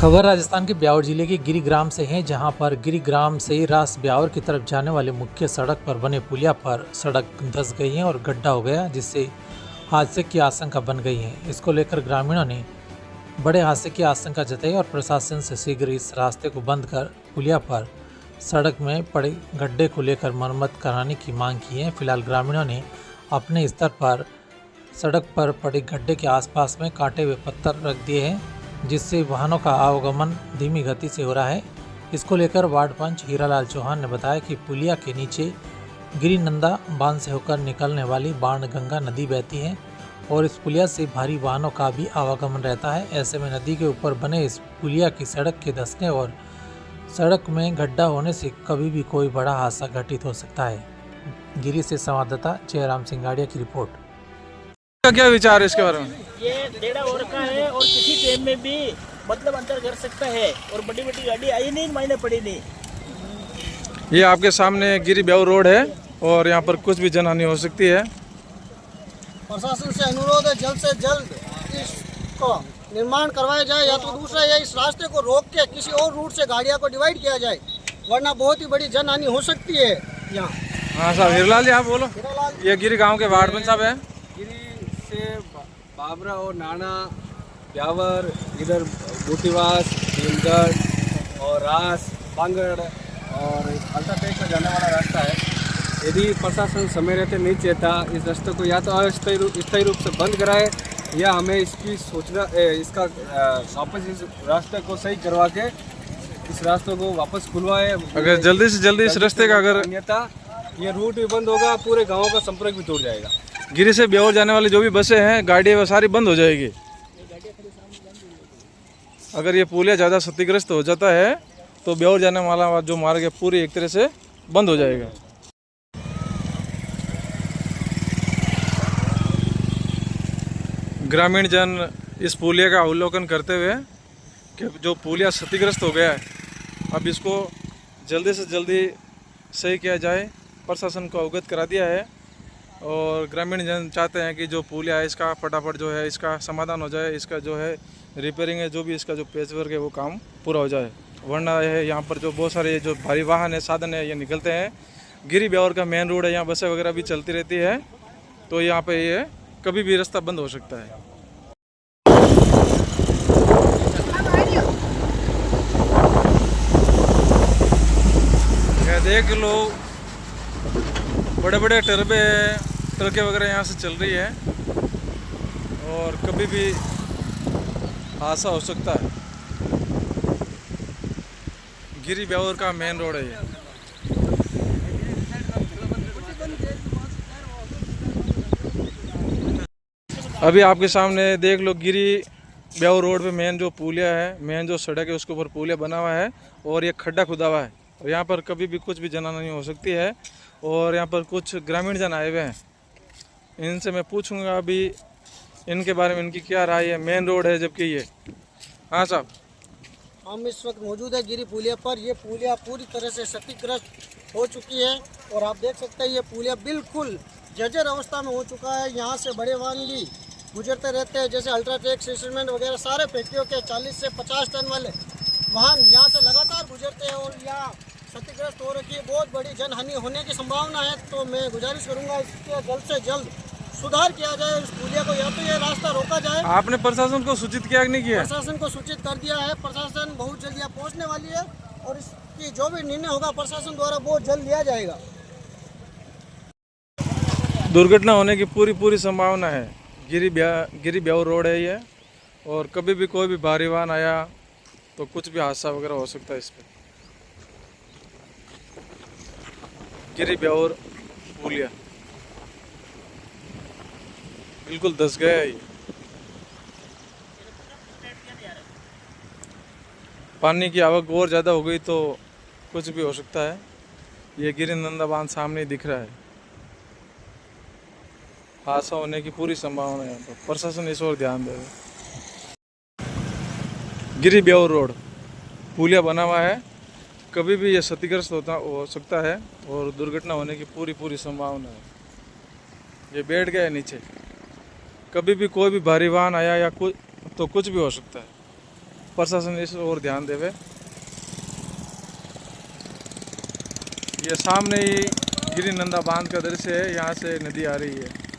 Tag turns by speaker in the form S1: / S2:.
S1: खबर राजस्थान के ब्यावर जिले के गिरिग्राम से है, जहां पर गिरिग्राम से रास ब्यावर की तरफ जाने वाले मुख्य सड़क पर बने पुलिया पर सड़क धंस गई है और गड्ढा हो गया, जिससे हादसे की आशंका बन गई है। इसको लेकर ग्रामीणों ने बड़े हादसे की आशंका जताई और प्रशासन से शीघ्र इस रास्ते को बंद कर पुलिया पर सड़क में पड़े गड्ढे को लेकर मरम्मत कराने की मांग की है। फिलहाल ग्रामीणों ने अपने स्तर पर सड़क पर पड़े गड्ढे के आसपास में काटे हुए पत्थर रख दिए हैं, जिससे वाहनों का आवागमन धीमी गति से हो रहा है। इसको लेकर वार्ड पंच हीरालाल चौहान ने बताया कि पुलिया के नीचे गिरिनंदा बांध से होकर निकलने वाली बाणगंगा नदी बहती है और इस पुलिया से भारी वाहनों का भी आवागमन रहता है। ऐसे में नदी के ऊपर बने इस पुलिया की सड़क के धंसने और सड़क में गड्ढा होने से कभी भी कोई बड़ा हादसा घटित हो सकता है। गिरी से संवाददाता जयराम सिंगाड़िया की रिपोर्ट।
S2: का क्या विचार है इसके बारे में?
S3: ये 1.5 ओवर का है और किसी टाइम में भी मतलब अंदर कर सकता है और बड़ी बड़ी गाड़ी आई नहीं, मायने पड़ी नहीं।
S2: ये आपके सामने गिरी ब्यावर रोड है और यहाँ पर कुछ भी जनहानि हो सकती है।
S4: प्रशासन से अनुरोध है जल्द से जल्द इसको निर्माण करवाया जाए, या तो दूसरा या इस रास्ते को रोक के किसी और रूट से गाड़ियाँ को डिवाइड किया जाए, वरना बहुत ही बड़ी जनहानि हो सकती है यहाँ।
S2: हाँ साहब, हीरालाल जी आप बोलो। ये गिरी गांव के वार्ड पंच साहब है।
S5: गिरी से बाबरा और नाना ब्यावर, इधर बूटीवास, भीमगढ़ और रास बांगड़ और अल्ट्राटेक में जाने वाला रास्ता है। यदि प्रशासन समय रहते नहीं चाहता इस रास्ते को या तो अस्थायी रूप से बंद कराए, या हमें इसकी सूचना इसका वापस इस रास्ते को सही करवा के इस रास्ते को वापस खुलवाए।
S2: अगर जल्दी से जल्दी इस रास्ते का अगर
S5: अन्यथा ये रूट भी बंद होगा, पूरे गाँव का संपर्क भी टूट जाएगा।
S2: गिरी से ब्यावर जाने वाली जो भी बसें हैं, गाड़ियाँ वो सारी बंद हो जाएगी। अगर ये पुलिया ज़्यादा क्षतिग्रस्त हो जाता है तो ब्यावर जाने वाला जो मार्ग है पूरी एक तरह से बंद हो जाएगा। ग्रामीण जन इस पुलिया का अवलोकन करते हुए कि जो पुलिया क्षतिग्रस्त हो गया है, अब इसको जल्दी से जल्दी सही किया जाए, प्रशासन को अवगत करा दिया है और ग्रामीण जन चाहते हैं कि जो पुलिया है इसका फटाफट जो है इसका समाधान हो जाए, इसका जो है रिपेयरिंग है, जो भी इसका जो पेच वर्क है वो काम पूरा हो जाए। वरना है यहाँ पर जो बहुत सारे जो भारी वाहन है, साधन है, ये निकलते हैं। गिरी ब्यावर का मेन रोड है, यहाँ बसें वगैरह भी चलती रहती है, तो यहाँ पे ये कभी भी रास्ता बंद हो सकता है। देख लो, बड़े बड़े ट्रकें वगैरह यहाँ से चल रही है और कभी भी हादसा हो सकता है। गिरी ब्यावर का मेन रोड है ये। अभी आपके सामने देख लो, गिरी ब्यावर रोड पे मेन जो पुलिया है, मेन जो सड़क है, उसके ऊपर पुलिया बना हुआ है और ये खड्डा खुदा हुआ है और यहाँ पर कभी भी कुछ भी जनहानि हो सकती है। और यहाँ पर कुछ ग्रामीण जन आए हुए हैं, इनसे मैं पूछूंगा अभी इनके बारे में, इनकी क्या राय है। मेन रोड है जबकि ये। हाँ साहब,
S4: हम इस वक्त मौजूद है गिरी पुलिया पर। ये पुलिया पूरी तरह से क्षतिग्रस्त हो चुकी है और आप देख सकते हैं ये पुलिया बिल्कुल जर्जर अवस्था में हो चुका है। यहाँ से बड़े वाहन भी गुजरते रहते हैं, जैसे अल्ट्राटेक, सीमेंट वगैरह सारे फैक्ट्रियों के 40 से 50 टन वाले वाहन यहाँ से लगातार गुजरते हैं और यहाँ क्षतिग्रस्त हो रखी है। बहुत बड़ी जनहानि होने की संभावना है, तो मैं गुजारिश करूँगा इसके जल्द से जल्द सुधार किया जाए इस पुलिया को, या तो ये रास्ता रोका जाए।
S2: आपने प्रशासन को सूचित किया कि नहीं किया?
S4: प्रशासन को सूचित कर दिया है, प्रशासन बहुत जल्द यहाँ पहुँचने वाली है और इसकी जो भी निर्णय होगा प्रशासन द्वारा बहुत जल्द लिया जाएगा।
S2: दुर्घटना होने की पूरी संभावना है। गिरी ब्यावर रोड है ये और कभी भी कोई भी भारी वाहन आया तो कुछ भी हादसा वगैरह हो सकता है इस पर। गिरी ब्यावर पुलिया बिल्कुल धंस गया है। पानी की आवक और ज़्यादा हो गई तो कुछ भी हो सकता है। ये गिरिनंदा बांध सामने दिख रहा है, हादसा होने की पूरी संभावना है। तो प्रशासन इस ओर ध्यान दे। गिरी ब्यावर रोड पुलिया बना हुआ है, कभी भी ये क्षतिग्रस्त हो सकता है और दुर्घटना होने की पूरी संभावना है। ये बैठ गया है नीचे, कभी भी कोई भी भारी वाहन आया या कुछ भी हो सकता है। प्रशासन इस ओर ध्यान देवे। ये सामने ही गिरी नंदा बांध का दृश्य है, यहाँ से नदी आ रही है।